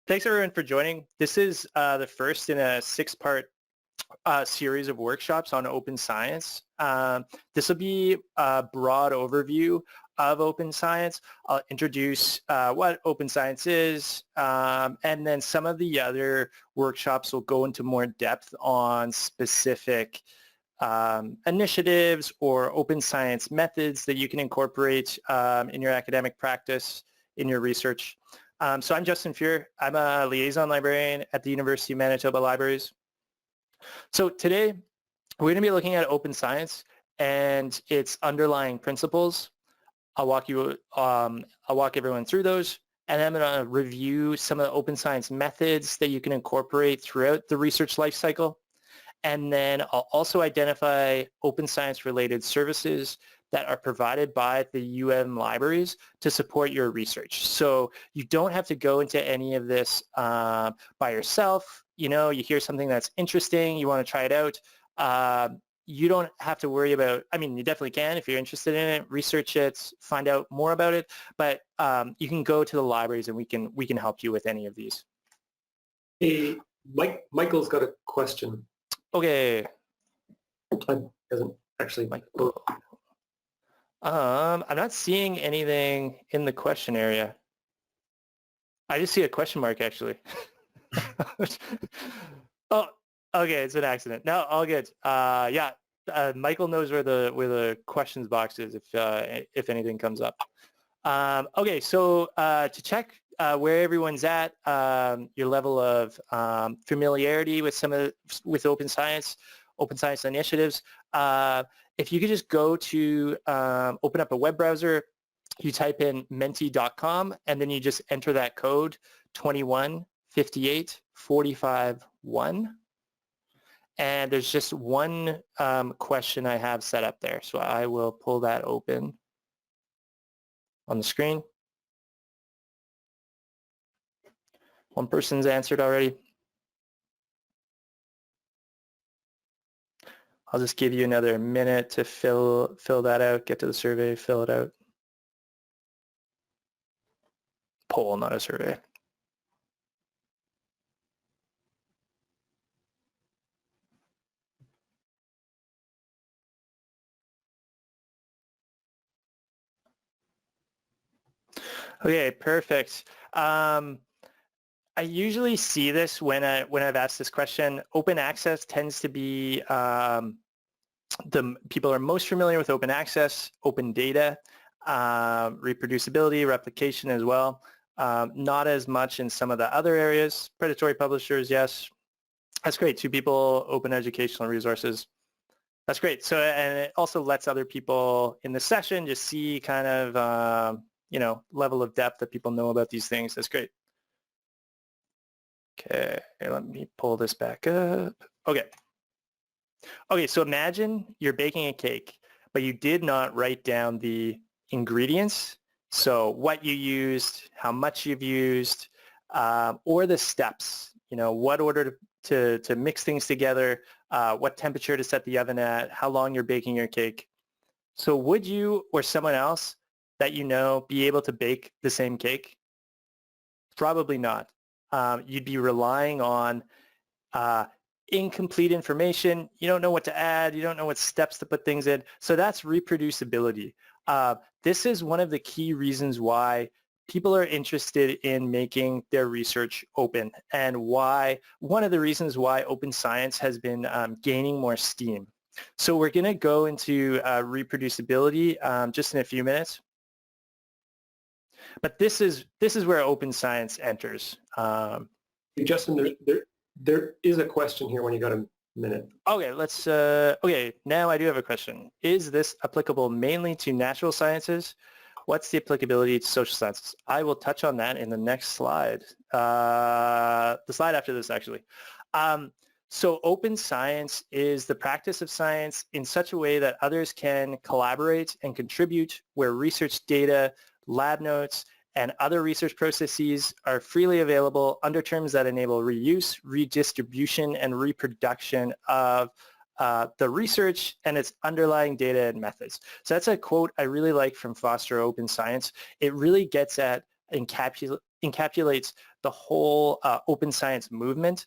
Thanks everyone for joining. This is the first in a six-part series of workshops on open science. This will be a broad overview of open science. I'll introduce what open science is, and then some of the other workshops will go into more depth on specific initiatives or open science methods that you can incorporate in your academic practice, in your research. So I'm Justin Fuhr. I'm a liaison librarian at the University of Manitoba Libraries. So today we're going to be looking at open science and its underlying principles. I'll walk everyone through those, and I'm going to review some of the open science methods that you can incorporate throughout the research lifecycle. And then I'll also identify open science related services that are provided by the UM libraries to support your research. So you don't have to go into any of this by yourself. You know, you hear something that's interesting, you want to try it out. You don't have to worry about, I mean, you definitely can if you're interested in it, research it, find out more about it, but you can go to the libraries and we can help you with any of these. Hey, Michael's got a question. Okay. Doesn't actually. Michael. I'm not seeing anything in the question area. I just see a question mark actually. Oh, okay, it's an accident. No, all good. Yeah, Michael knows where the questions box is if anything comes up. Okay, so to check where everyone's at, your level of familiarity with with open science initiatives. If you could just go to open up a web browser, you type in menti.com, and then you just enter that code 215845-1. And there's just one question I have set up there. So I will pull that open on the screen. One person's answered already. I'll just give you another minute to fill that out, get to the survey, fill it out. Poll, not a survey. Okay, perfect. I usually see this when I've asked this question. Open access tends to be the people are most familiar with open access, open data, reproducibility, replication as well. Not as much in some of the other areas. Predatory publishers, yes. That's great. 2 people, open educational resources. That's great. So, and it also lets other people in the session just see kind of, you know, level of depth that people know about these things. That's great. Okay, let me pull this back up. Okay. Okay, so imagine you're baking a cake, but you did not write down the ingredients. So what you used, how much you've used, or the steps, you know, what order to mix things together, what temperature to set the oven at, how long you're baking your cake. So would you or someone else that you know be able to bake the same cake? Probably not. You'd be relying on incomplete information. You don't know what to add. You don't know what steps to put things in. So that's reproducibility. This is one of the key reasons why people are interested in making their research open, and why one of the reasons why open science has been gaining more steam. So we're going to go into reproducibility just in a few minutes. But this is where open science enters. Justin, there is a question here when you got a minute. Okay, let's. Okay, now I do have a question. Is this applicable mainly to natural sciences? What's the applicability to social sciences? I will touch on that in the next slide. The slide after this, actually. So open science is the practice of science in such a way that others can collaborate and contribute, where research data, lab notes, and other research processes are freely available under terms that enable reuse, redistribution, and reproduction of the research and its underlying data and methods. So that's a quote I really like from Foster Open Science. It really gets at encapsulates the whole open science movement.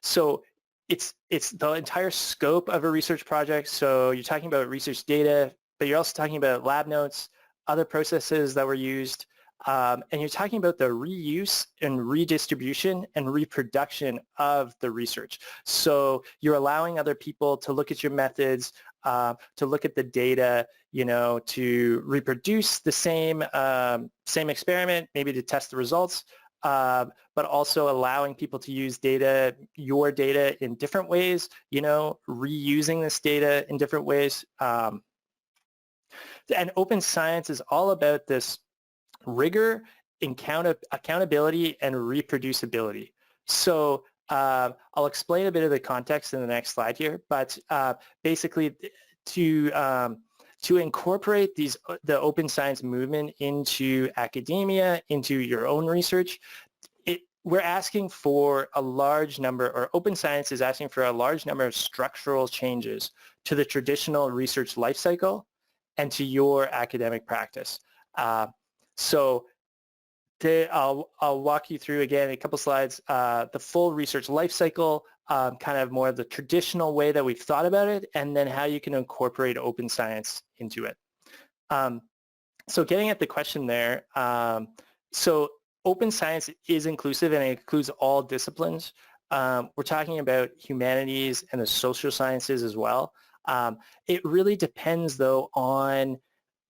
So it's the entire scope of a research project. So you're talking about research data, but you're also talking about lab notes, other processes that were used, and you're talking about the reuse and redistribution and reproduction of the research. So you're allowing other people to look at your methods, to look at the data, to reproduce the same experiment, maybe to test the results, but also allowing people to use your data in different ways, reusing this data in different ways. And open science is all about this rigor, accountability, and reproducibility. So I'll explain a bit of the context in the next slide here, but basically to incorporate the open science movement into academia, into your own research, we're asking for a large number, or open science is asking for a large number of structural changes to the traditional research lifecycle and to your academic practice. So I'll walk you through again a couple slides, the full research lifecycle, kind of more of the traditional way that we've thought about it, and then how you can incorporate open science into it. So getting at the question there, so open science is inclusive and it includes all disciplines. We're talking about humanities and the social sciences as well. It really depends though on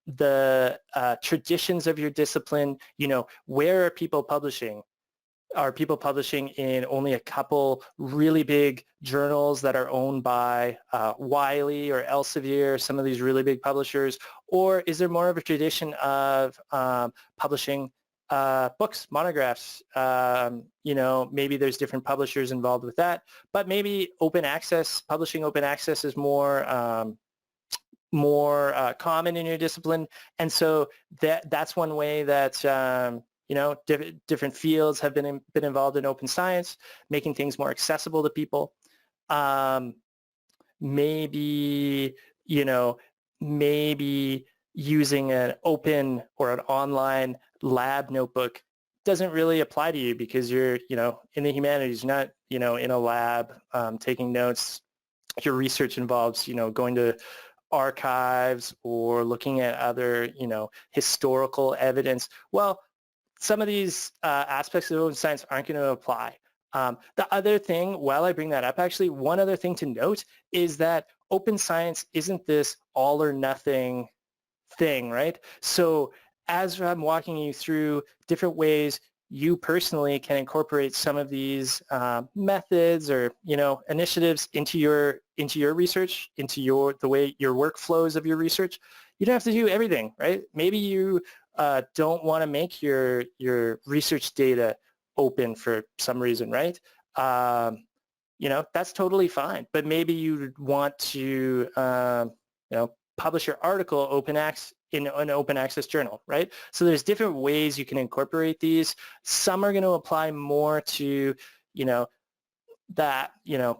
the traditions of your discipline. Where are people publishing? Are people publishing in only a couple really big journals that are owned by Wiley or Elsevier, some of these really big publishers? Or is there more of a tradition of publishing books, monographs? Maybe there's different publishers involved with that, but maybe open access, publishing open access is more common in your discipline. And so that's one way that different fields have been involved in open science, making things more accessible to people. Maybe using an open or an online lab notebook doesn't really apply to you because you're in the humanities, not in a lab taking notes. Your research involves going to archives or looking at other historical evidence. Well, some of these aspects of open science aren't going to apply. The other thing, while I bring that up, actually, one other thing to note is that open science isn't this all or nothing thing, right? So as I'm walking you through different ways you personally can incorporate some of these methods or initiatives into your research, into the way your workflows of your research, you don't have to do everything, right? Maybe you don't want to make your research data open for some reason, right? That's totally fine. But maybe you want to publish your article in an open access journal, right? So there's different ways you can incorporate these. Some are going to apply more to that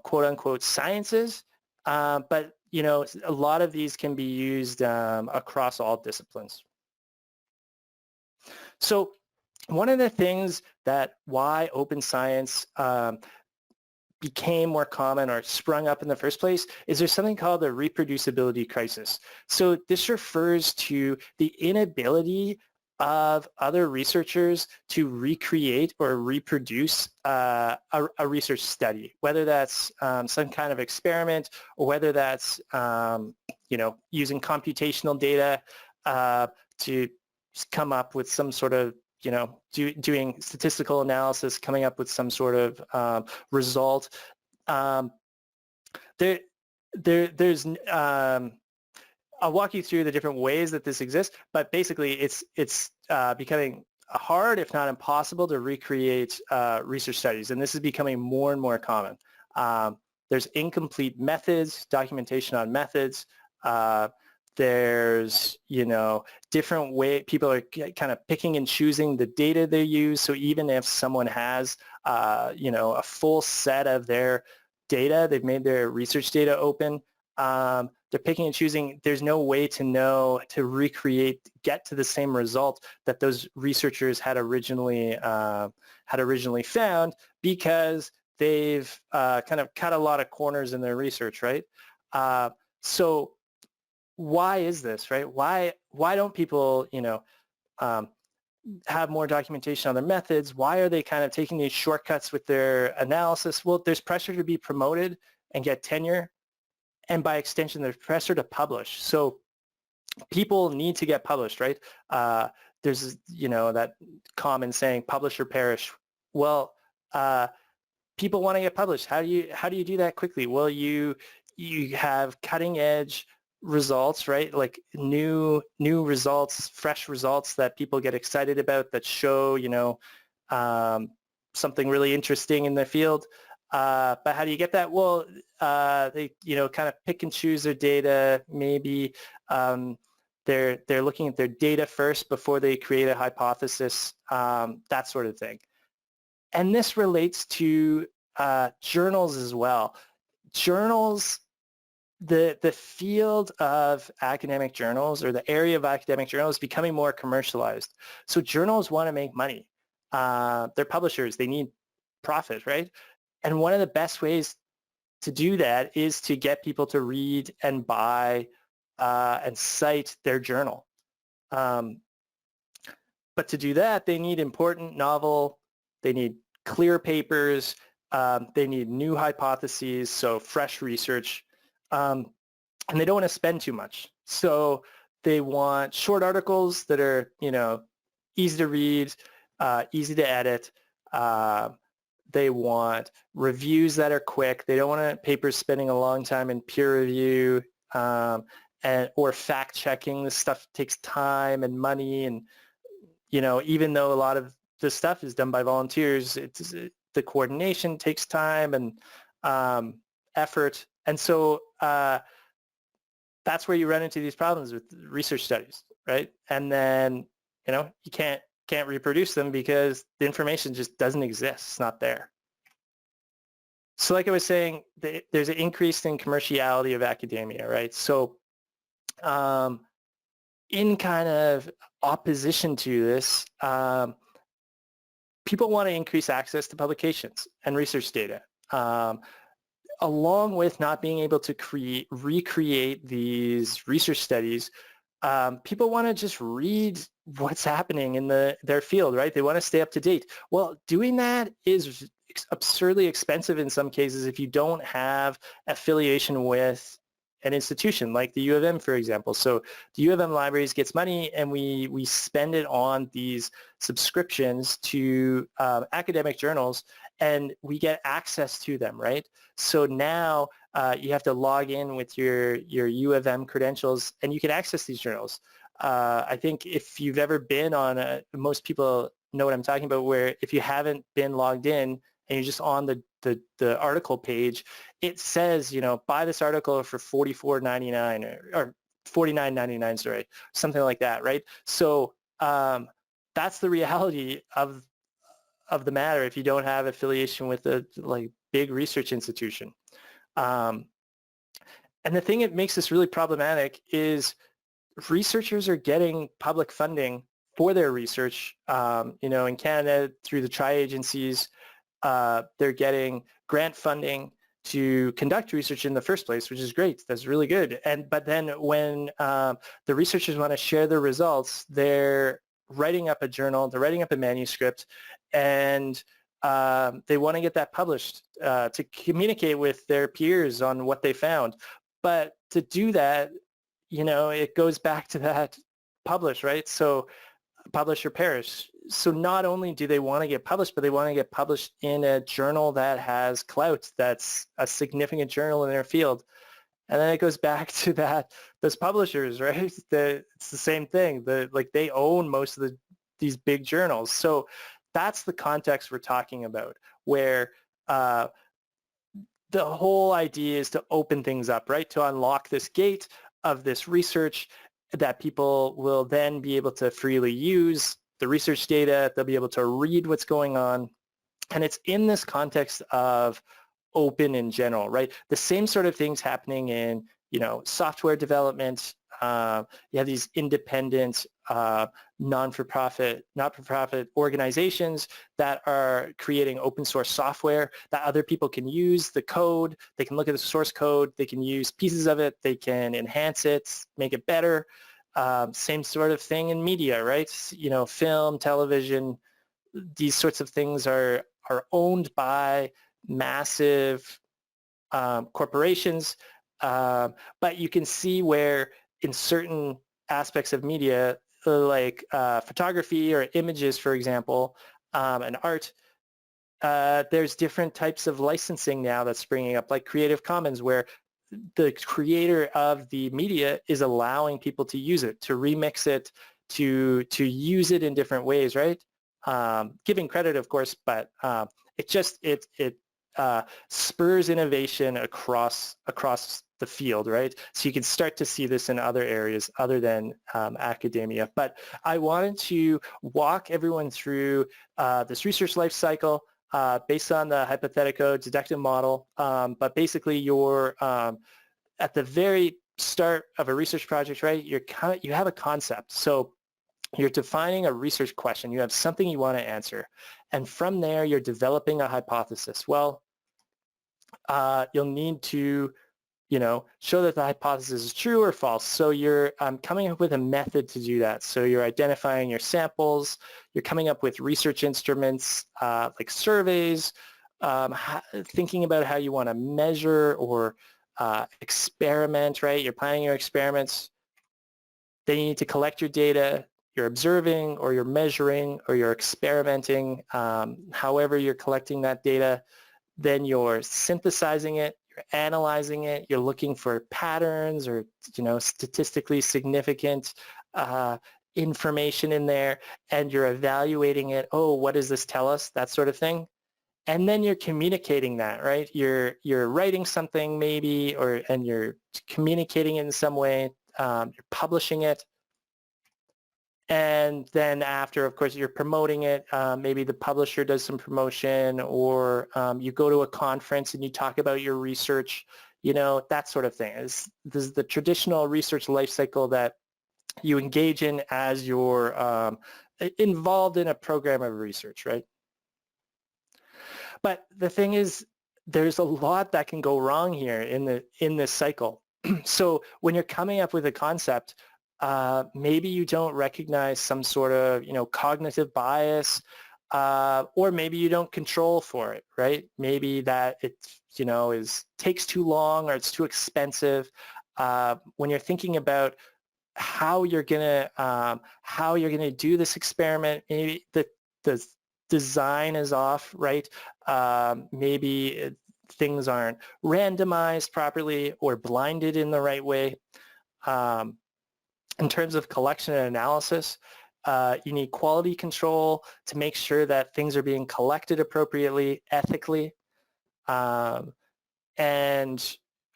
quote unquote sciences, but a lot of these can be used across all disciplines. So one of the things why open science became more common or sprung up in the first place is there's something called the reproducibility crisis. So this refers to the inability of other researchers to recreate or reproduce a research study, whether that's some kind of experiment or whether that's using computational data to come up with some sort of doing statistical analysis, coming up with some sort of result. There's I'll walk you through the different ways that this exists, but basically it's becoming hard, if not impossible, to recreate research studies, and this is becoming more and more common. There's incomplete methods, documentation on methods. There's, different way people are kind of picking and choosing the data they use. So even if someone has, a full set of their data, they've made their research data open, They're picking and choosing. There's no way to know, to recreate, get to the same result that those researchers had originally found, because they've kind of cut a lot of corners in their research, right? So why is this, right? Why don't people, have more documentation on their methods? Why are they kind of taking these shortcuts with their analysis? Well, there's pressure to be promoted and get tenure, and by extension, there's pressure to publish. So people need to get published, right? There's, that common saying, publish or perish. Well, people want to get published. How do you do that quickly? Well, you have cutting edge results, right? Like new results, fresh results that people get excited about, that show, something really interesting in the field. But how do you get that? Well, they, kind of pick and choose their data. Maybe they're looking at their data first before they create a hypothesis, that sort of thing. And this relates to journals as well. Journals, the field of academic journals, or the area of academic journals, is becoming more commercialized. So journals want to make money. They're publishers. They need profit, right? And one of the best ways to do that is to get people to read and buy and cite their journal. But to do that, they need important, novel, they need clear papers, they need new hypotheses, so fresh research, and they don't want to spend too much. So they want short articles that are, easy to read, easy to edit. They want reviews that are quick. They don't want papers spending a long time in peer review or fact checking. This stuff takes time and money, and even though a lot of this stuff is done by volunteers, the coordination takes time and effort, and so that's where you run into these problems with research studies, right? And then you can't reproduce them because the information just doesn't exist. It's not there. So like I was saying, there's an increase in commerciality of academia, right? So in kind of opposition to this, people want to increase access to publications and research data, along with not being able to recreate these research studies. People want to just read what's happening in their field, right? They want to stay up to date. Well, doing that is absurdly expensive in some cases if you don't have affiliation with an institution like the U of M, for example. So the U of M Libraries gets money, and we spend it on these subscriptions to academic journals, and we get access to them, right? So now you have to log in with your U of M credentials, and you can access these journals. I think if you've ever been on most people know what I'm talking about, where if you haven't been logged in and you're just on the article page, it says, buy this article for $44.99 or $49.99, sorry, something like that, right? So that's the reality of the matter if you don't have affiliation with a big research institution. And the thing that makes this really problematic is researchers are getting public funding for their research. In Canada, through the tri-agencies, they're getting grant funding to conduct research in the first place, which is great. That's really good. But then when the researchers want to share their results, they're writing up a journal, they're writing up a manuscript, and they want to get that published to communicate with their peers on what they found. But to do that, it goes back to that publish, right? So publish or perish. So not only do they want to get published, but they want to get published in a journal that has clout, that's a significant journal in their field. And then it goes back to those publishers, right? It's the same thing. They own most of these big journals. So that's the context we're talking about, where the whole idea is to open things up, right? To unlock this gate of this research that people will then be able to freely use the research data. They'll be able to read what's going on. And it's in this context of open in general, right? The same sort of things happening in software development. You have these independent, not-for-profit organizations that are creating open source software that other people can use the code. They can look at the source code. They can use pieces of it. They can enhance it, make it better. Same sort of thing in media, right? Film, television, these sorts of things are owned by massive corporations. But you can see where in certain aspects of media, like photography or images, for example, and art, there's different types of licensing now that's springing up, like Creative Commons, where the creator of the media is allowing people to use it, to remix it, to use it in different ways, right? Giving credit, of course, but it spurs innovation across the field, right? So you can start to see this in other areas other than academia. But I wanted to walk everyone through this research life cycle based on the hypothetico-deductive model. But basically, you're at the very start of a research project, right? You have a concept. So you're defining a research question. You have something you want to answer. And from there, you're developing a hypothesis. Well, you'll need to show that the hypothesis is true or false. So you're coming up with a method to do that. So you're identifying your samples. You're coming up with research instruments like surveys, thinking about how you want to measure or experiment, right? You're planning your experiments. Then you need to collect your data. You're observing or you're measuring or you're experimenting, however you're collecting that data. Then you're synthesizing it. Analyzing it, you're looking for patterns or statistically significant information in there, and you're evaluating it. Oh, what does this tell us? That sort of thing. And then you're communicating that, right? You're writing something maybe, and you're communicating it in some way. You're publishing it. And then after, of course, you're promoting it. Maybe the publisher does some promotion, or you go to a conference and you talk about your research, that sort of thing. This is the traditional research life cycle that you engage in as you're involved in a program of research, right? But the thing is, there's a lot that can go wrong here in this cycle. So when you're coming up with a concept, maybe you don't recognize some sort of, cognitive bias, or maybe you don't control for it, right? Maybe that it, takes too long or it's too expensive. When you're thinking about how you're gonna do this experiment, maybe the design is off, right? Maybe things aren't randomized properly or blinded in the right way. In terms of collection and analysis, you need quality control to make sure that things are being collected appropriately, ethically, and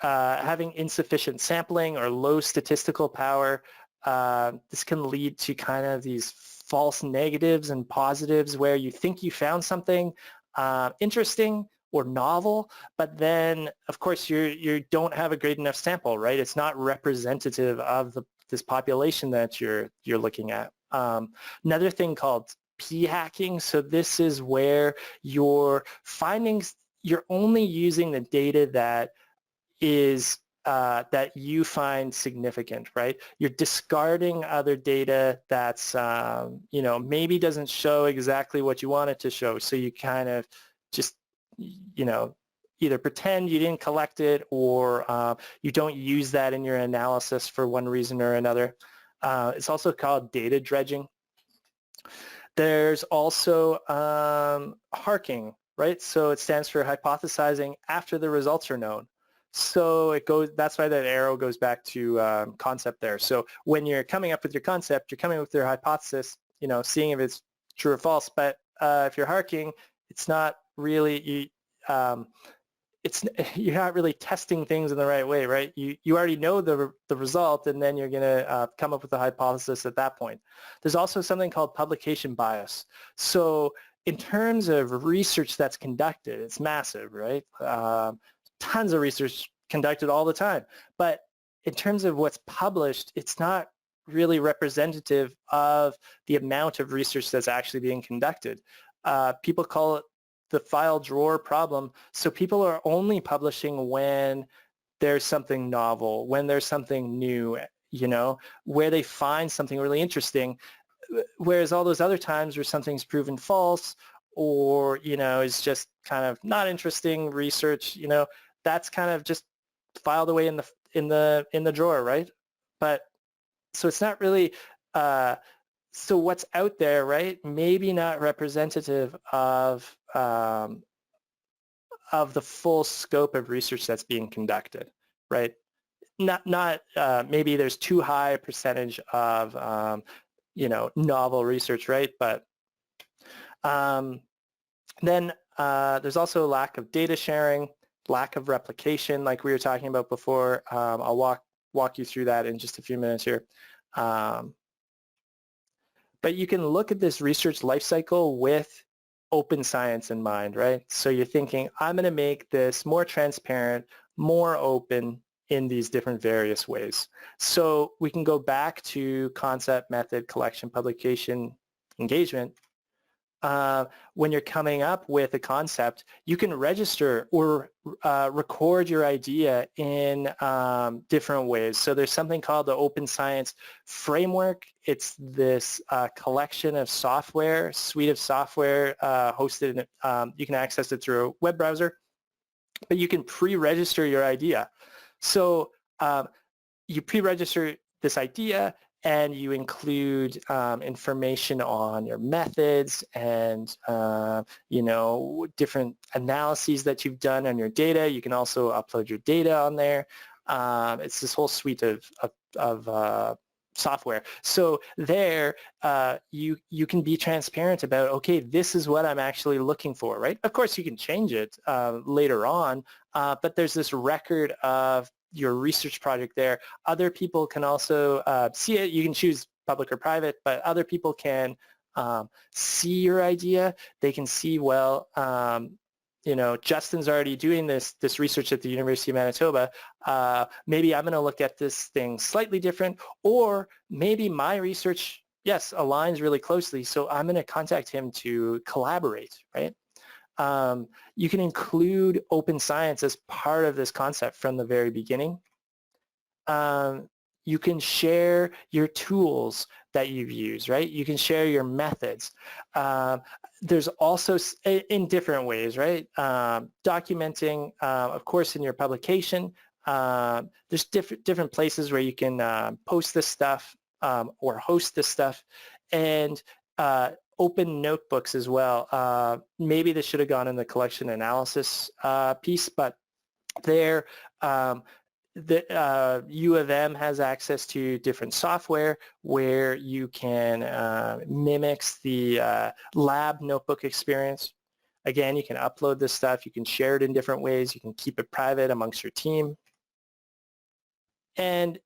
having insufficient sampling or low statistical power. This can lead to kind of these false negatives and positives where you think you found something interesting or novel, but then, of course, you don't have a great enough sample, right? It's not representative of this population that you're looking at. Another thing called p-hacking. So this is where your findings, you're only using the data that is that you find significant, right? You're discarding other data that's maybe doesn't show exactly what you want it to show. So you kind of just either pretend you didn't collect it, or you don't use that in your analysis for one reason or another. It's also called data dredging. There's also harking, right? So it stands for hypothesizing after the results are known. So that's why that arrow goes back to concept there. So when you're coming up with your concept, you're coming up with your hypothesis, seeing if it's true or false. But if you're harking, it's not really, you're not really testing things in the right way, right? You already know the result, and then you're going to come up with a hypothesis at that point. There's also something called publication bias. So in terms of research that's conducted, it's massive, right? Tons of research conducted all the time. But in terms of what's published, it's not really representative of the amount of research that's actually being conducted. People call it the file drawer problem. So people are only publishing when there's something novel, when there's something new, you know, where they find something really interesting, whereas all those other times where something's proven false or, you know, is just kind of not interesting research, you know, that's kind of just filed away in the drawer, right? But so it's not really so what's out there, right? Maybe not representative of the full scope of research that's being conducted, right? Not maybe there's too high a percentage of you know, novel research, right? But then there's also a lack of data sharing, lack of replication, like we were talking about before. I'll walk you through that in just a few minutes here. But you can look at this research lifecycle with open science in mind, right? So you're thinking, I'm going to make this more transparent, more open in these different various ways. So we can go back to concept, method, collection, publication, engagement. When you're coming up with a concept, you can register or record your idea in different ways. So there's something called the Open Science Framework. It's this collection of software, suite of software hosted. You can access it through a web browser, but you can pre-register your idea. So you pre-register this idea, and you include information on your methods and, you know, different analyses that you've done on your data. You can also upload your data on there. It's this whole suite of software. So there, you can be transparent about, okay, this is what I'm actually looking for, right? Of course, you can change it later on, but there's this record of your research project there. Other people can also see it. You can choose public or private, but other people can see your idea. They can see, well, you know, Justin's already doing this research at the University of Manitoba. Maybe I'm going to look at this thing slightly different, or maybe my research, yes, aligns really closely. So I'm going to contact him to collaborate, right? You can include open science as part of this concept from the very beginning. You can share your tools that you've used, right? You can share your methods. There's also, in different ways, right? Documenting, of course, in your publication. There's different places where you can post this stuff or host this stuff. And open notebooks as well. Maybe this should have gone in the collection analysis piece, but there, the U of M has access to different software where you can mimics the lab notebook experience. Again, you can upload this stuff. You can share it in different ways. You can keep it private amongst your team. And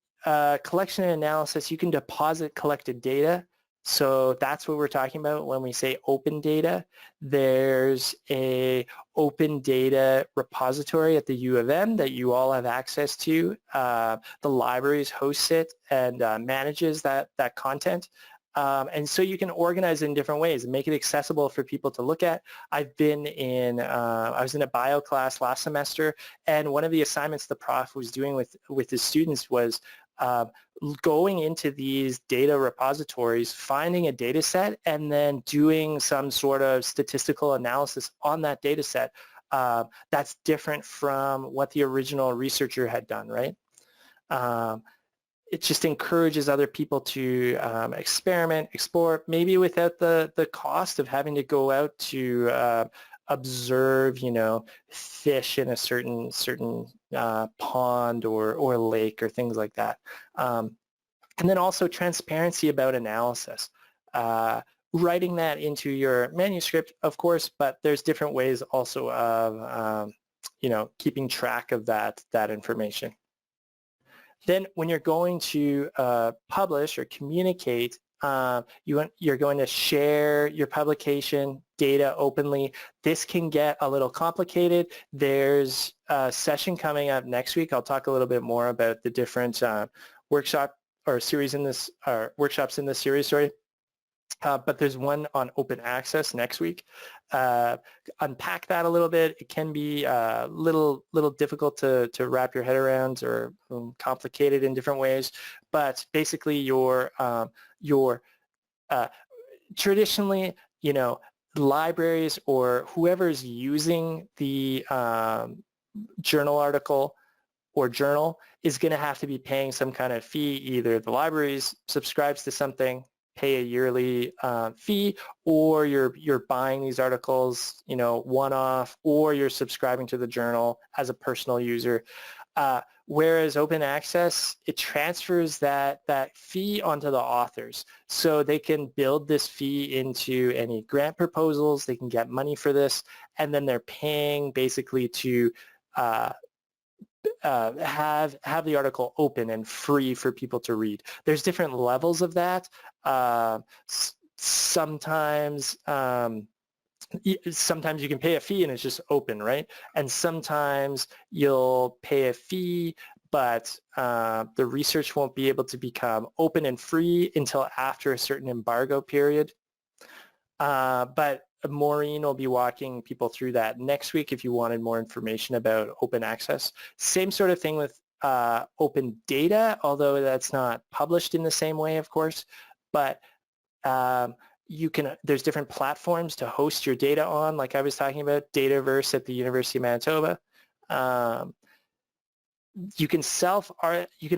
collection and analysis, you can deposit collected data. So that's what we're talking about when we say open data. There's a open data repository at the U of M that you all have access to. The libraries hosts it and manages that content. And so you can organize it in different ways and make it accessible for people to look at. I was in a bio class last semester, and one of the assignments the prof was doing with his students was going into these data repositories, finding a data set, and then doing some sort of statistical analysis on that data set that's different from what the original researcher had done, right? It just encourages other people to experiment, explore, maybe without the cost of having to go out to observe, you know, fish in a certain pond or lake or things like that. And then also transparency about analysis. Writing that into your manuscript, of course, but there's different ways also of, you know, keeping track of that information. Then when you're going to publish or communicate You're going to share your publication data openly. This can get a little complicated. There's a session coming up next week. I'll talk a little bit more about the different workshop or series in this, or workshops in this series, sorry. But there's one on open access next week. Unpack that a little bit. It can be a little difficult to wrap your head around, or complicated in different ways. But basically, traditionally, libraries or whoever's using the journal article or journal is going to have to be paying some kind of fee. Either the libraries subscribes to something, pay a yearly fee, or you're buying these articles, one-off, or you're subscribing to the journal as a personal user. Whereas open access, it transfers that fee onto the authors, so they can build this fee into any grant proposals. They can get money for this, and then they're paying basically to have the article open and free for people to read. There's different levels of that. Sometimes you can pay a fee and it's just open, right? And sometimes you'll pay a fee, but the research won't be able to become open and free until after a certain embargo period. But Maureen will be walking people through that next week if you wanted more information about open access. Same sort of thing with open data, although that's not published in the same way, of course. But there's different platforms to host your data on, like I was talking about, Dataverse at the University of Manitoba. You can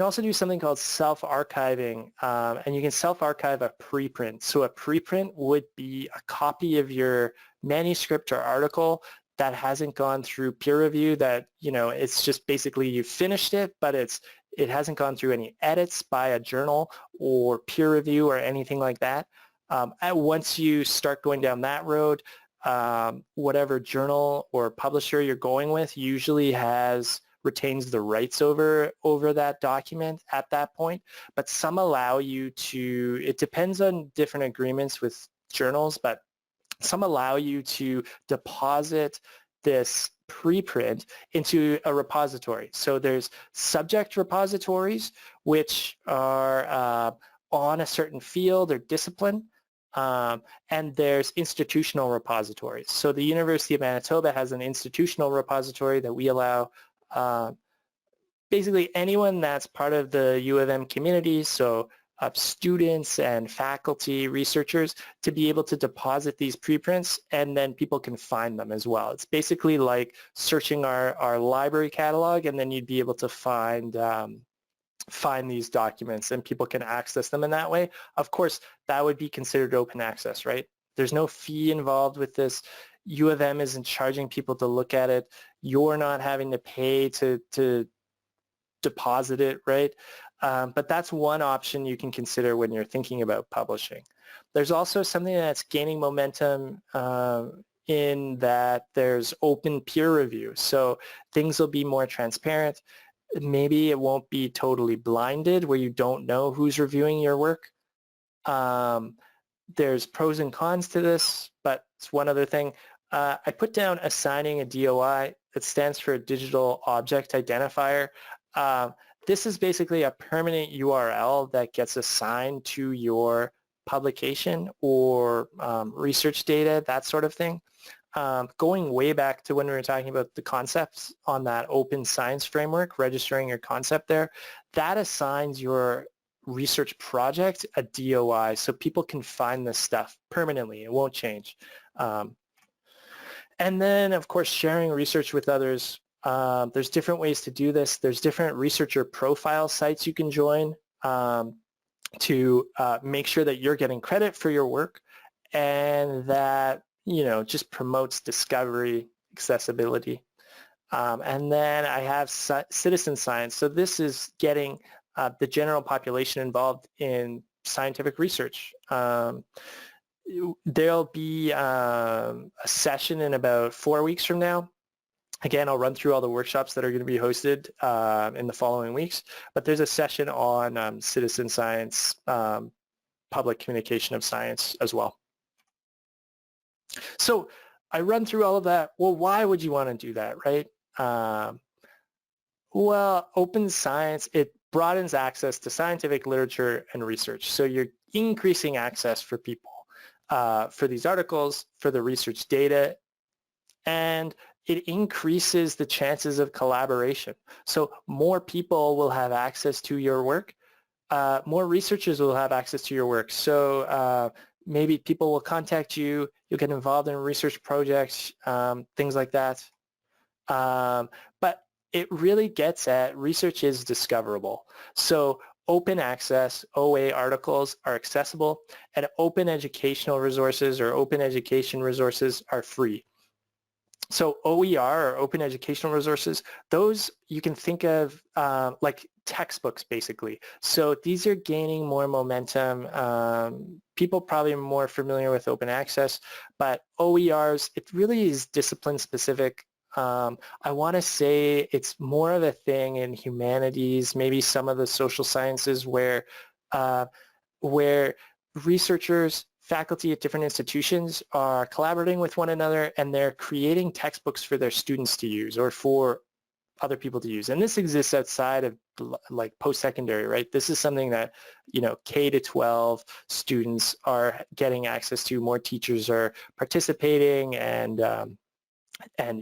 also do something called self-archiving, and you can self-archive a preprint. So a preprint would be a copy of your manuscript or article that hasn't gone through peer review, that, it's just basically you finished it, but it hasn't gone through any edits by a journal or peer review or anything like that. Once you start going down that road, whatever journal or publisher you're going with usually retains the rights over that document at that point, but some allow you to, it depends on different agreements with journals, but some allow you to deposit this preprint into a repository. So there's subject repositories, which are on a certain field or discipline, and there's institutional repositories. So the University of Manitoba has an institutional repository that we allow basically anyone that's part of the U of M community, so students and faculty, researchers, to be able to deposit these preprints, and then people can find them as well. It's basically like searching our library catalog, and then you'd be able to find these documents, and people can access them in that way. Of course, that would be considered open access, right? There's no fee involved with this. U of M isn't charging people to look at it. You're not having to pay to deposit it, right? But that's one option you can consider when you're thinking about publishing. There's also something that's gaining momentum in that there's open peer review. So things will be more transparent. Maybe it won't be totally blinded where you don't know who's reviewing your work. There's pros and cons to this, but it's one other thing. I put down assigning a DOI. That stands for a Digital Object Identifier. This is basically a permanent URL that gets assigned to your publication or research data, that sort of thing. Going way back to when we were talking about the concepts on that open science framework, registering your concept there, that assigns your research project a DOI so people can find this stuff permanently. It won't change. And then, of course, sharing research with others. There's different ways to do this. There's different researcher profile sites you can join to make sure that you're getting credit for your work, and that just promotes discovery, accessibility. And then I have citizen science. So this is getting the general population involved in scientific research. There'll be a session in about 4 weeks from now. Again, I'll run through all the workshops that are going to be hosted in the following weeks, but there's a session on citizen science public communication of science as well. So I run through all of that. Well, why would you want to do that, right? Well, open science, it broadens access to scientific literature and research. So you're increasing access for people for these articles, for the research data, and it increases the chances of collaboration. So more people will have access to your work. More researchers will have access to your work. So maybe people will contact you. You'll get involved in research projects, things like that. But it really gets at research is discoverable. So open access, OA articles are accessible, and open educational resources or open education resources are free. So OER, or open educational resources, those you can think of like textbooks basically. So these are gaining more momentum. People probably are more familiar with open access, but OERs, it really is discipline specific. I want to say it's more of a thing in humanities, maybe some of the social sciences where researchers, faculty at different institutions are collaborating with one another and they're creating textbooks for their students to use or for other people to use. And this exists outside of like post-secondary, right? This is something that, you know, K to 12 students are getting access to. More teachers are participating and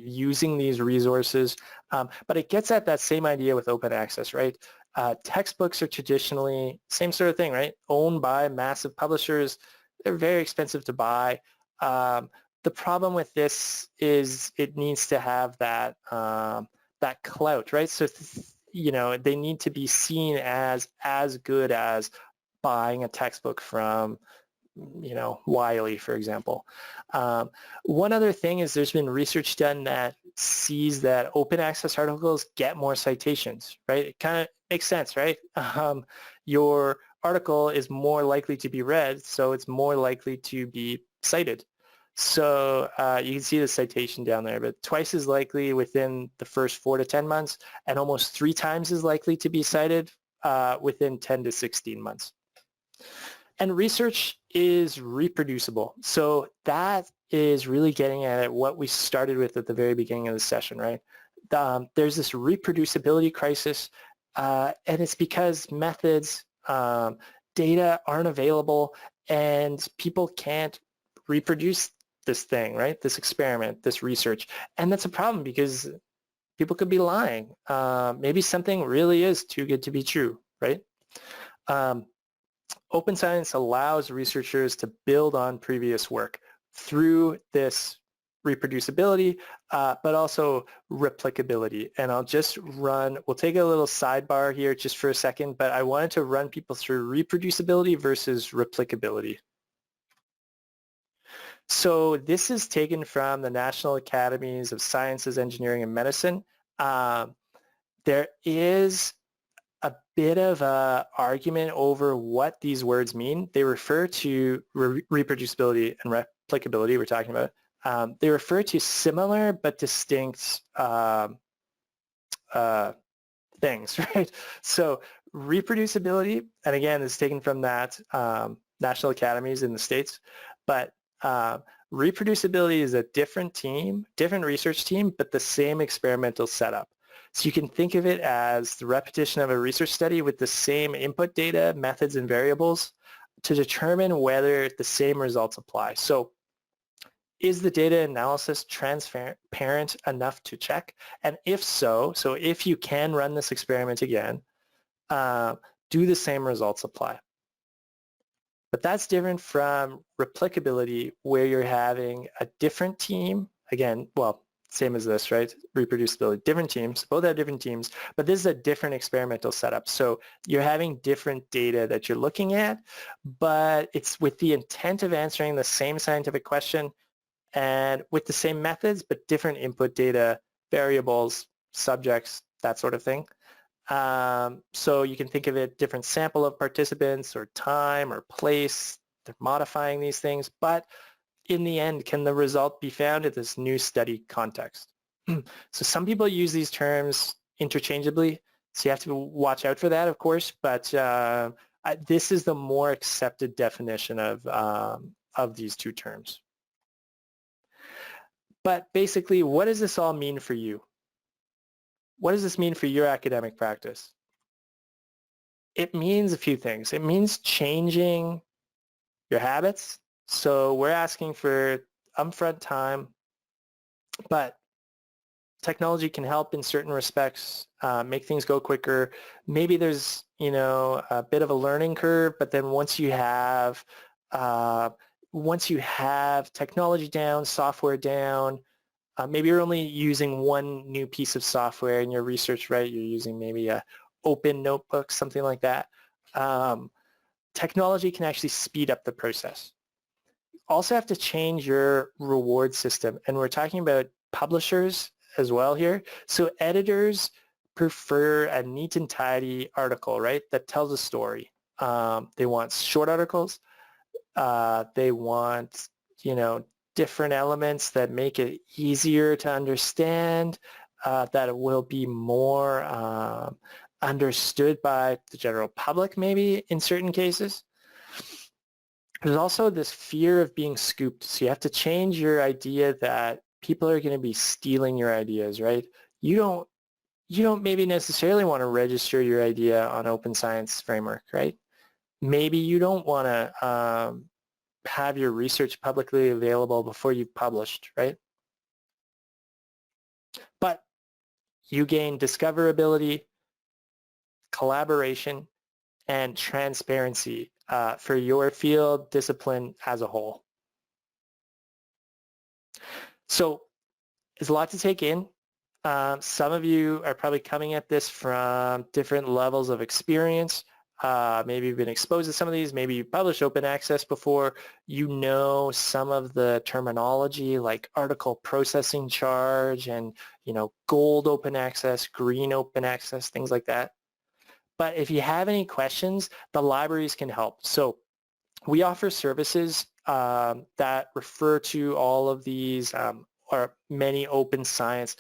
using these resources. But it gets at that same idea with open access, right? Textbooks are traditionally, same sort of thing, right? Owned by massive publishers. They're very expensive to buy. The problem with this is it needs to have that, that clout, right? So, you know, they need to be seen as good as buying a textbook from, you know, Wiley, for example. One other thing is there's been research done that sees that open access articles get more citations, right? It kind of makes sense, right? Your article is more likely to be read, so it's more likely to be cited. So you can see the citation down there, but twice as likely within the first 4 to 10 months and almost 3 times as likely to be cited within 10 to 16 months. And research is reproducible. So that is really getting at what we started with at the very beginning of the session, right? There's this reproducibility crisis, and it's because methods, data aren't available, and people can't reproduce this thing, right? This experiment, this research. And that's a problem because people could be lying. Maybe something really is too good to be true, right? Open science allows researchers to build on previous work through this reproducibility, but also replicability. And I'll just we'll take a little sidebar here just for a second, but I wanted to run people through reproducibility versus replicability. So this is taken from the National Academies of Sciences, Engineering, and Medicine. There is a bit of a argument over what these words mean. They refer to reproducibility and replicability we're talking about. They refer to similar but distinct things, right? So reproducibility, and again, this is taken from that National Academies in the States, but reproducibility is a different team, different research team, but the same experimental setup. So you can think of it as the repetition of a research study with the same input data, methods, and variables to determine whether the same results apply. So is the data analysis transparent enough to check? And if so if you can run this experiment again, do the same results apply? But that's different from replicability, where you're having a different team, again, well, same as this, right? Reproducibility, different teams, both have different teams, but this is a different experimental setup. So you're having different data that you're looking at, but it's with the intent of answering the same scientific question and with the same methods, but different input data, variables, subjects, that sort of thing. So you can think of it different sample of participants or time or place. They're modifying these things, but in the end, can the result be found at this new study context? So some people use these terms interchangeably, so you have to watch out for that, of course, but This is the more accepted definition of these two terms. But basically, what does this all mean for you? What does this mean for your academic practice? It means a few things. It means changing your habits. So we're asking for upfront time, but technology can help in certain respects, make things go quicker. Maybe there's, a bit of a learning curve, but then once you have technology down, software down, maybe you're only using one new piece of software in your research, right? You're using maybe a open notebook, something like that. Technology can actually speed up the process. Also have to change your reward system. And we're talking about publishers as well here. So editors prefer a neat and tidy article, right, that tells a story. They want short articles. They want, different elements that make it easier to understand, that it will be more understood by the general public maybe in certain cases. There's also this fear of being scooped. So you have to change your idea that people are going to be stealing your ideas, right? You don't maybe necessarily want to register your idea on Open Science Framework, right? Maybe you don't want to have your research publicly available before you've published, right? But you gain discoverability, collaboration, and transparency for your field discipline as a whole. So there's a lot to take in. Some of you are probably coming at this from different levels of experience. Maybe you've been exposed to some of these. Maybe you published open access before. You know some of the terminology like article processing charge and, gold open access, green open access, things like that. But if you have any questions, the libraries can help. So we offer services that refer to all of these or many open science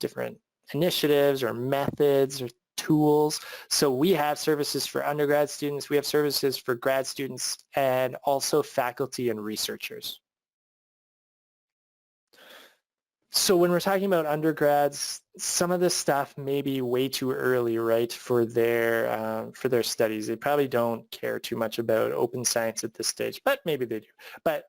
different initiatives or methods or tools. So we have services for undergrad students, we have services for grad students, and also faculty and researchers. So when we're talking about undergrads, some of this stuff may be way too early, right, for their studies. They probably don't care too much about open science at this stage, but maybe they do. But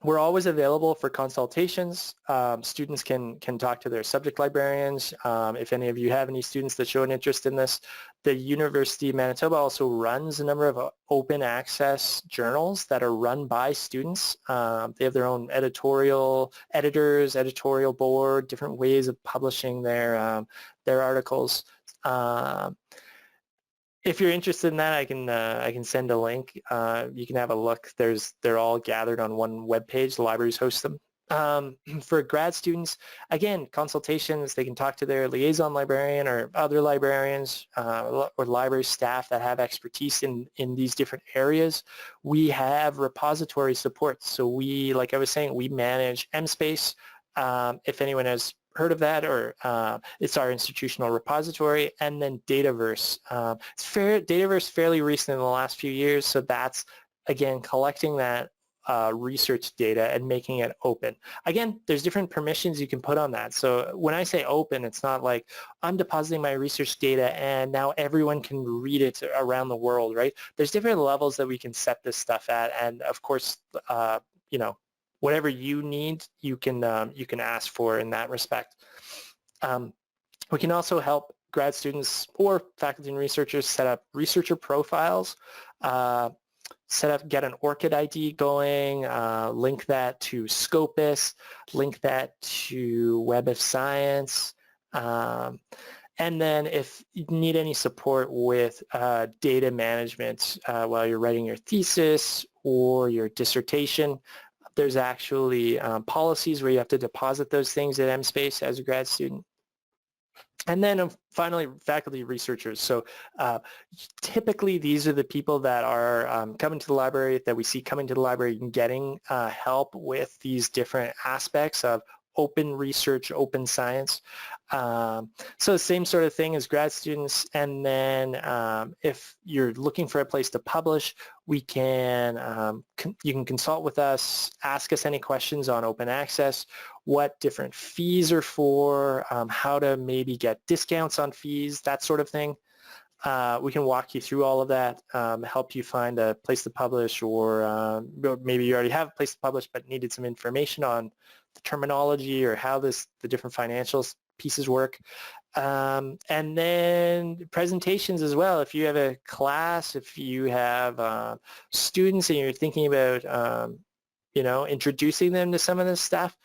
we're always available for consultations. Students can talk to their subject librarians. If any of you have any students that show an interest in this, the University of Manitoba also runs a number of open access journals that are run by students. They have their own editorial editors, editorial board, different ways of publishing their articles. If you're interested in that, I can send a link. You can have a look. They're all gathered on one web page. The libraries host them. For grad students, again, consultations. They can talk to their liaison librarian or other librarians or library staff that have expertise in these different areas. We have repository support. So we, like I was saying, we manage MSpace. If anyone has heard of that, or it's our institutional repository, and then Dataverse. Dataverse fairly recent in the last few years, so that's, again, collecting that research data and making it open. Again, there's different permissions you can put on that. So when I say open, it's not like I'm depositing my research data and now everyone can read it around the world, right? There's different levels that we can set this stuff at, and of course, whatever you need, you can ask for in that respect. We can also help grad students or faculty and researchers set up researcher profiles, get an ORCID ID going, link that to Scopus, link that to Web of Science, and then if you need any support with data management while you're writing your thesis or your dissertation, there's actually policies where you have to deposit those things at MSpace as a grad student. And then finally, faculty researchers. So typically these are the people that are coming to the library, that we see coming to the library and getting help with these different aspects of open research, open science. So the same sort of thing as grad students. And then if you're looking for a place to publish, we can, you can consult with us, ask us any questions on open access, what different fees are for, how to maybe get discounts on fees, that sort of thing. We can walk you through all of that, help you find a place to publish, or maybe you already have a place to publish but needed some information on the terminology or how the different financial pieces work. And then presentations as well. If you have a class, if you have students and you're thinking about, introducing them to some of this stuff,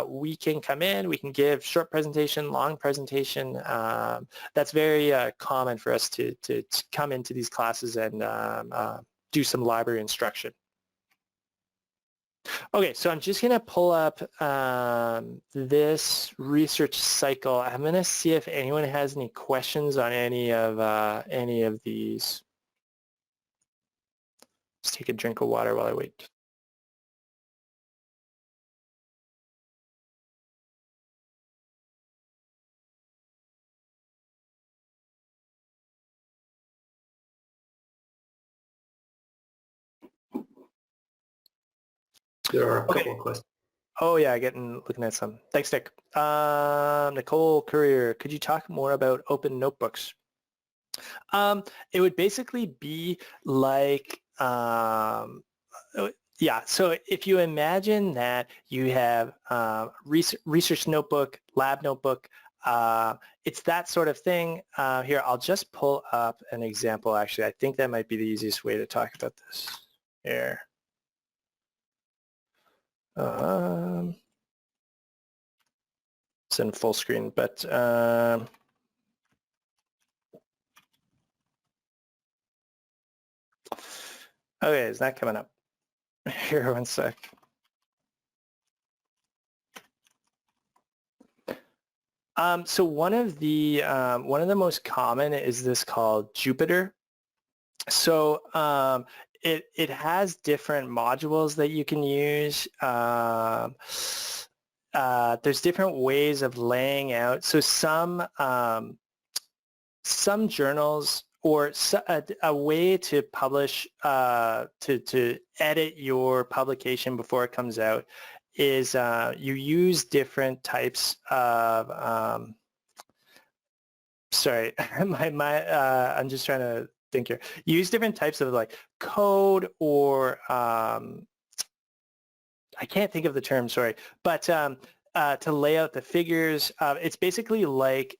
we can come in, we can give short presentation, long presentation. That's very common for us to come into these classes and do some library instruction. Okay, so I'm just going to pull up this research cycle. I'm going to see if anyone has any questions on any of these. Just take a drink of water while I wait. There are a couple of questions. Oh yeah, looking at some. Thanks, Nick. Nicole Courier, could you talk more about open notebooks? It would basically be like, yeah, so if you imagine that you have research notebook, lab notebook, it's that sort of thing. Here, I'll just pull up an example, actually. I think that might be the easiest way to talk about this. Here. It's in full screen, but okay, it's not coming up. Here, one sec. So one of the most common is this called Jupyter. So it has different modules that you can use. There's different ways of laying out. So some journals, or a way to publish, to edit your publication before it comes out, is you use different types of, sorry, I'm just trying to think here. You use different types of like code, or I can't think of the term, sorry, but to lay out the figures. It's basically like,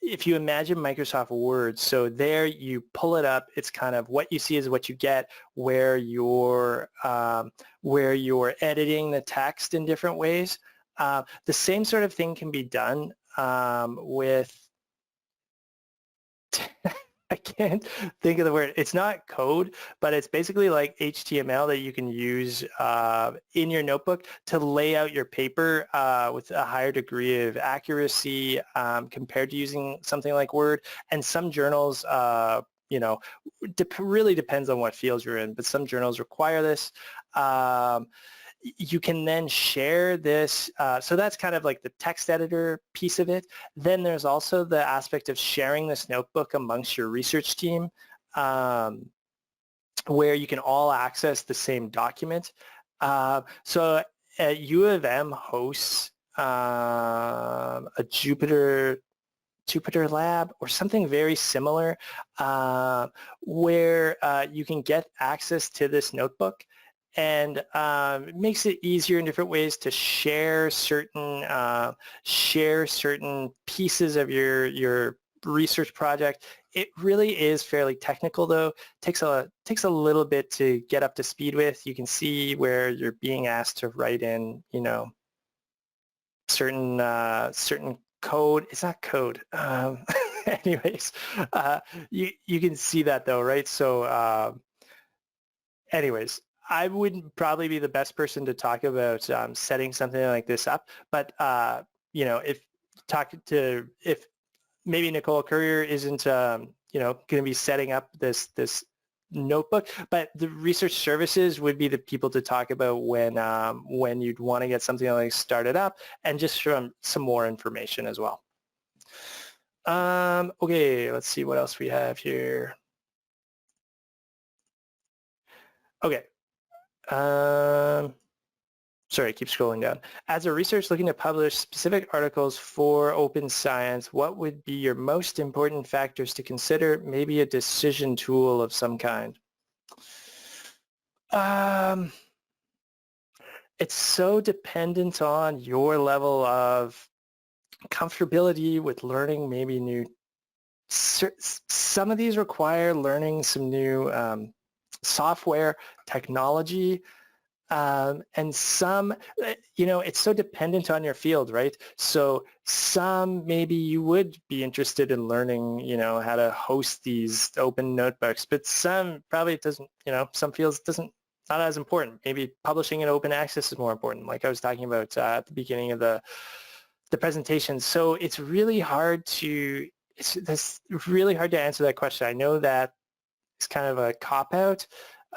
if you imagine Microsoft Word, so there you pull it up, it's kind of what you see is what you get, where you're editing the text in different ways. The same sort of thing can be done with I can't think of the word. It's not code, but it's basically like HTML that you can use in your notebook to lay out your paper with a higher degree of accuracy compared to using something like Word. And some journals, really depends on what field you're in, but some journals require this. You can then share this. So that's kind of like the text editor piece of it. Then there's also the aspect of sharing this notebook amongst your research team, where you can all access the same document. So U of M hosts a Jupyter lab or something very similar, where you can get access to this notebook. And it makes it easier in different ways to share certain pieces of your research project. It really is fairly technical, though. Takes a little bit to get up to speed with. You can see where you're being asked to write in, certain code. It's not code. Anyways, you can see that though, right? So, anyways. I wouldn't probably be the best person to talk about setting something like this up, but if maybe Nicole Courier isn't going to be setting up this notebook, but the research services would be the people to talk about when you'd want to get something like started up, and just some more information as well. Okay, let's see what else we have here. Okay. Sorry, I keep scrolling down. As a researcher looking to publish specific articles for open science, what would be your most important factors to consider? Maybe a decision tool of some kind. It's so dependent on your level of comfortability with learning maybe new. Some of these require learning some new software, technology, and some, it's so dependent on your field, right? So some maybe you would be interested in learning, how to host these open notebooks, but some probably it doesn't, some fields not as important. Maybe publishing in open access is more important, like I was talking about at the beginning of the presentation. So it's really hard to, it's really hard to answer that question. I know that it's kind of a cop-out.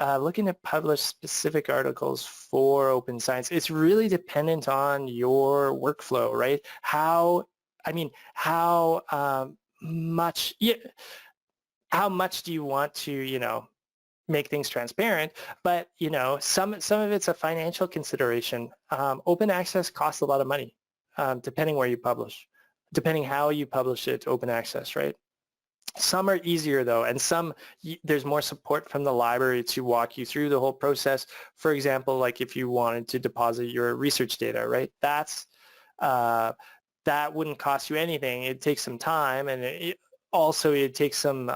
Looking to publish specific articles for open science, it's really dependent on your workflow, right? How much do you want to, make things transparent? But, some of it's a financial consideration. Open access costs a lot of money, depending where you publish, depending how you publish it, open access, right? Some are easier though, and some there's more support from the library to walk you through the whole process. For example, like if you wanted to deposit your research data, right? That wouldn't cost you anything. It takes some time, and it takes some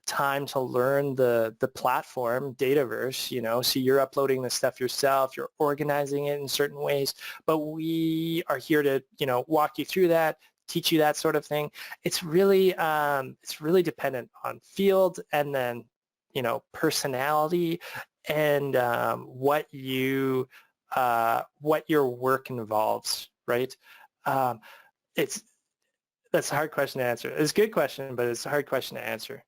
time to learn the platform, Dataverse, so you're uploading the stuff yourself, you're organizing it in certain ways, but we are here to, walk you through that, teach you that sort of thing. It's really dependent on field, and then, personality, and what your work involves, right? That's a hard question to answer. It's a good question, but it's a hard question to answer.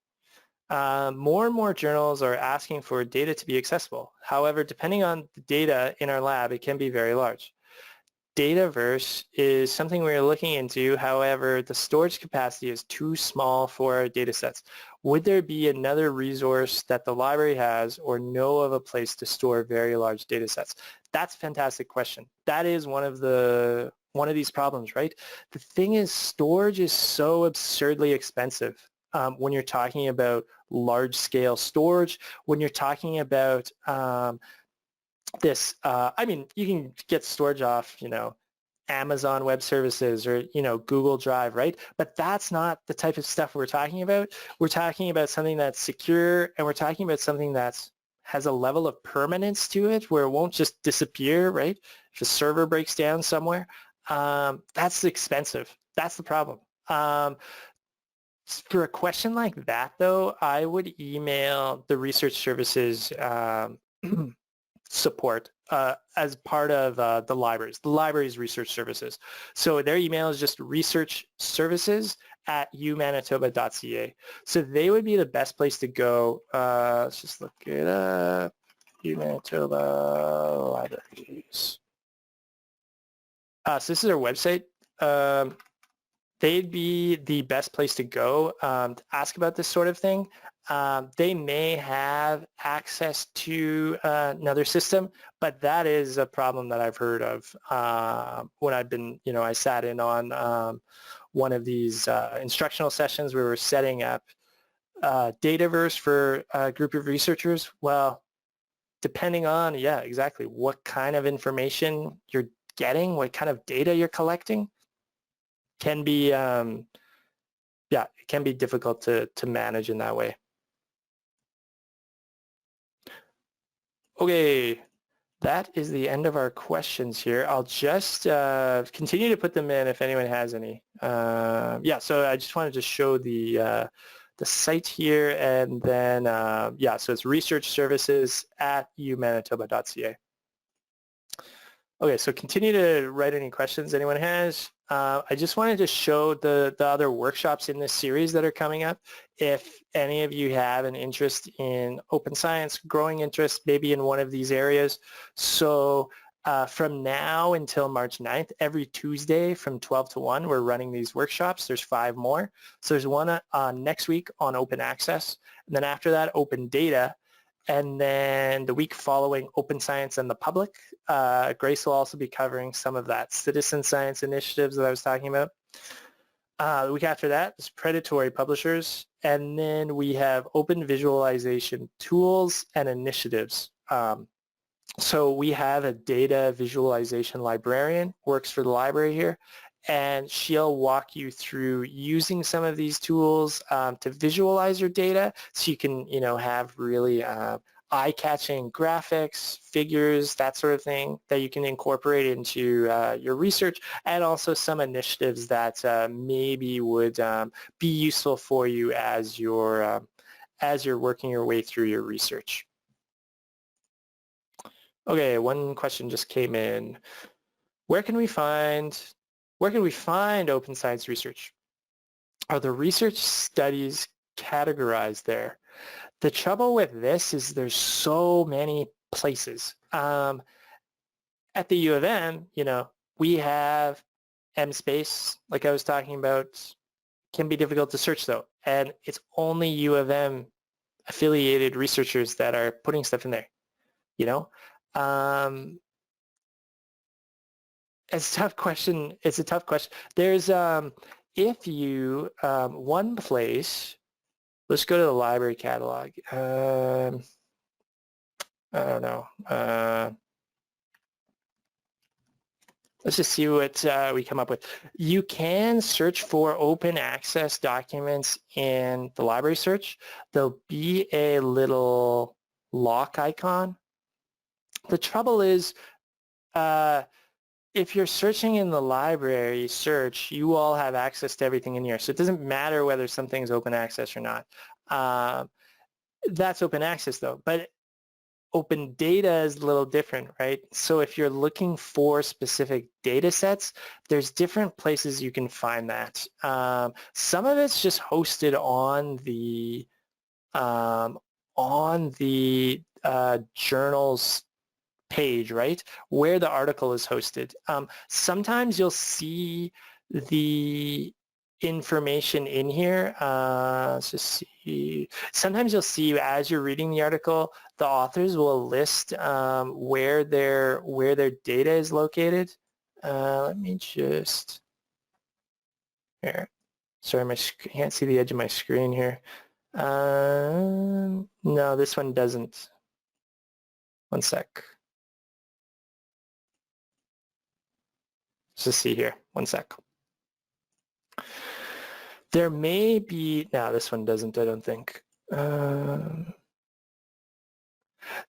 More and more journals are asking for data to be accessible. However, depending on the data in our lab, it can be very large. Dataverse is something we're looking into. However, the storage capacity is too small for our data sets. Would there be another resource that the library has or know of a place to store very large data sets? That's a fantastic question. That is one of these problems, right? The thing is, storage is so absurdly expensive when you're talking about large-scale storage, when you're talking about you can get storage off, Amazon Web Services or, Google Drive, right? But that's not the type of stuff we're talking about. We're talking about something that's secure, and we're talking about something that has a level of permanence to it where it won't just disappear, right? If a server breaks down somewhere, that's expensive. That's the problem. For a question like that, though, I would email the research services support as part of the library's research services. So their email is just researchservices@umanitoba.ca. So they would be the best place to go. Let's just look it up. UManitoba Libraries. So this is our website. They'd be the best place to go to ask about this sort of thing. They may have access to another system, but that is a problem that I've heard of when I've been, I sat in on one of these instructional sessions where we were setting up Dataverse for a group of researchers. Well, depending on, exactly, what kind of information you're getting, what kind of data you're collecting, can be, it can be difficult to manage in that way. Okay, that is the end of our questions here. I'll just continue to put them in if anyone has any. So I just wanted to show the site here, and then, so it's researchservices@umanitoba.ca. Okay, so continue to write any questions anyone has. I just wanted to show the other workshops in this series that are coming up. If any of you have an interest in open science, growing interest maybe in one of these areas. So from now until March 9th, every Tuesday from 12 to 1, we're running these workshops. There's 5 more. So there's one next week on open access. And then after that, open data. And then the week following, open science and the public. Grace will also be covering some of that citizen science initiatives that I was talking about. The week after that is predatory publishers. And then we have open visualization tools and initiatives. So we have a data visualization librarian, works for the library here, and she'll walk you through using some of these tools to visualize your data so you can, have really eye-catching graphics, figures, that sort of thing that you can incorporate into your research, and also some initiatives that maybe would be useful for you as you're working your way through your research. Okay, one question just came in. Where can we find open science research? Are the research studies categorized there? The trouble with this is there's so many places. At the U of M, we have MSpace, like I was talking about, can be difficult to search though. And it's only U of M affiliated researchers that are putting stuff in there, It's a tough question. It's a tough question. There's, if you, one place, let's go to the library catalog. I don't know. Let's just see what we come up with. You can search for open access documents in the library search. There'll be a little lock icon. The trouble is, if you're searching in the library search, you all have access to everything in here. So it doesn't matter whether something's open access or not. That's open access though. But open data is a little different, right? So if you're looking for specific data sets, there's different places you can find that. Some of it's just hosted on the journal's page, right, where the article is hosted. Sometimes you'll see the information in here. Let's just see. Sometimes you'll see as you're reading the article, the authors will list where their data is located. Let me just here. Sorry, I can't see the edge of my screen here. No, this one doesn't. One sec. Let's just see here. One sec. There may be, no, this one doesn't, I don't think.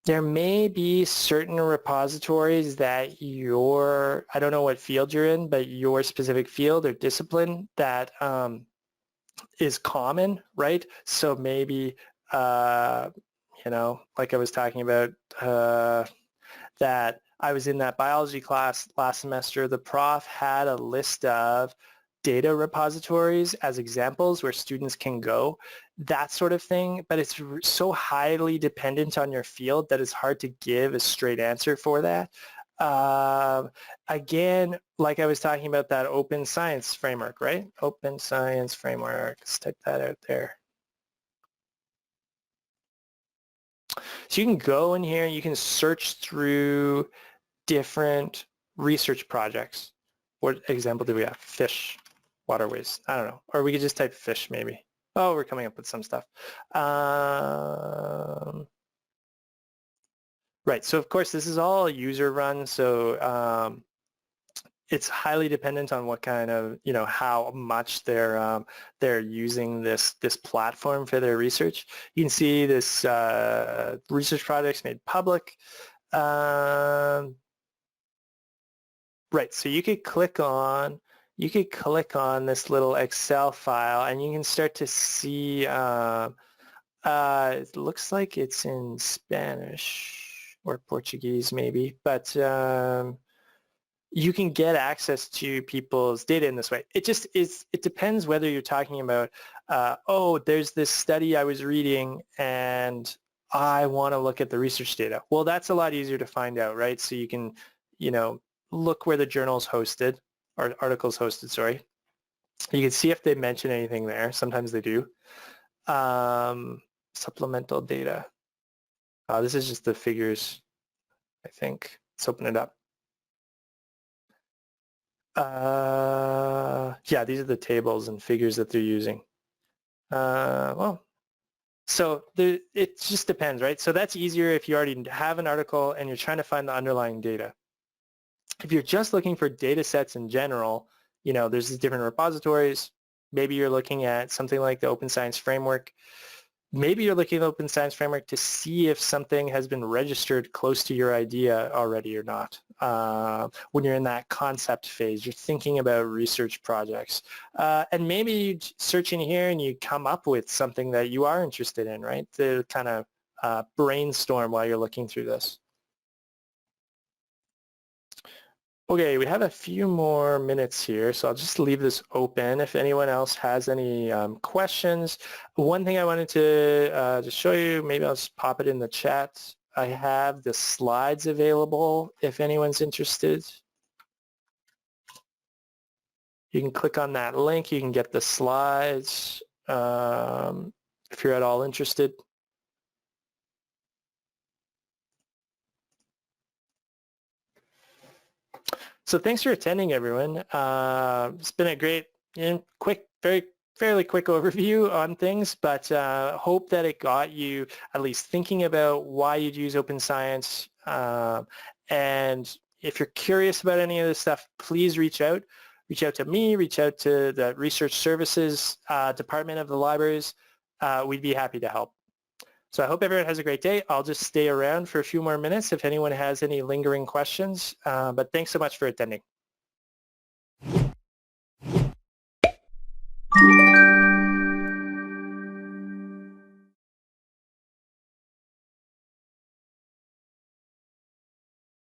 There may be certain repositories that I don't know what field you're in, but your specific field or discipline that is common, right? So maybe, like I was talking about, that I was in that biology class last semester, the prof had a list of data repositories as examples where students can go, that sort of thing, but it's so highly dependent on your field that it's hard to give a straight answer for that. Again, like I was talking about that open science framework, right? Open science framework, let's type that out there. So you can go in here, you can search through different research projects. What example do we have? Fish, waterways, I don't know. Or we could just type fish maybe. Oh, we're coming up with some stuff. Right, so of course this is all user run, so it's highly dependent on what kind of, how much they're using this platform for their research. You can see this research projects made public. Right, so you could click on this little Excel file and you can start to see, it looks like it's in Spanish or Portuguese maybe, but you can get access to people's data in this way. It just is, it depends whether you're talking about, oh, there's this study I was reading and I want to look at the research data. Well, that's a lot easier to find out, right? So you can, you know, look where the journal's hosted, or article's hosted, sorry. You can see if they mention anything there. Sometimes they do. Supplemental data. This is just the figures, I think. Let's open it up. Yeah, these are the tables and figures that they're using. Well, so it just depends, right? So that's easier if you already have an article and you're trying to find the underlying data. If you're just looking for data sets in general, you know, there's these different repositories. Maybe you're looking at something like the Open Science Framework. Maybe you're looking at the Open Science Framework to see if something has been registered close to your idea already or not. When you're in that concept phase, you're thinking about research projects. And maybe you search in here and you come up with something that you are interested in, right? To kind of brainstorm while you're looking through this. Okay, we have a few more minutes here, so I'll just leave this open if anyone else has any questions. One thing I wanted to just show you, maybe I'll just pop it in the chat. I have the slides available if anyone's interested. You can click on that link, you can get the slides if you're at all interested. So thanks for attending, everyone. It's been a great, quick, fairly quick overview on things, but hope that it got you at least thinking about why you'd use open science. And if you're curious about any of this stuff, please reach out. Reach out to me, reach out to the Research Services Department of the libraries. We'd be happy to help. So I hope everyone has a great day. I'll just stay around for a few more minutes if anyone has any lingering questions. But thanks so much for attending.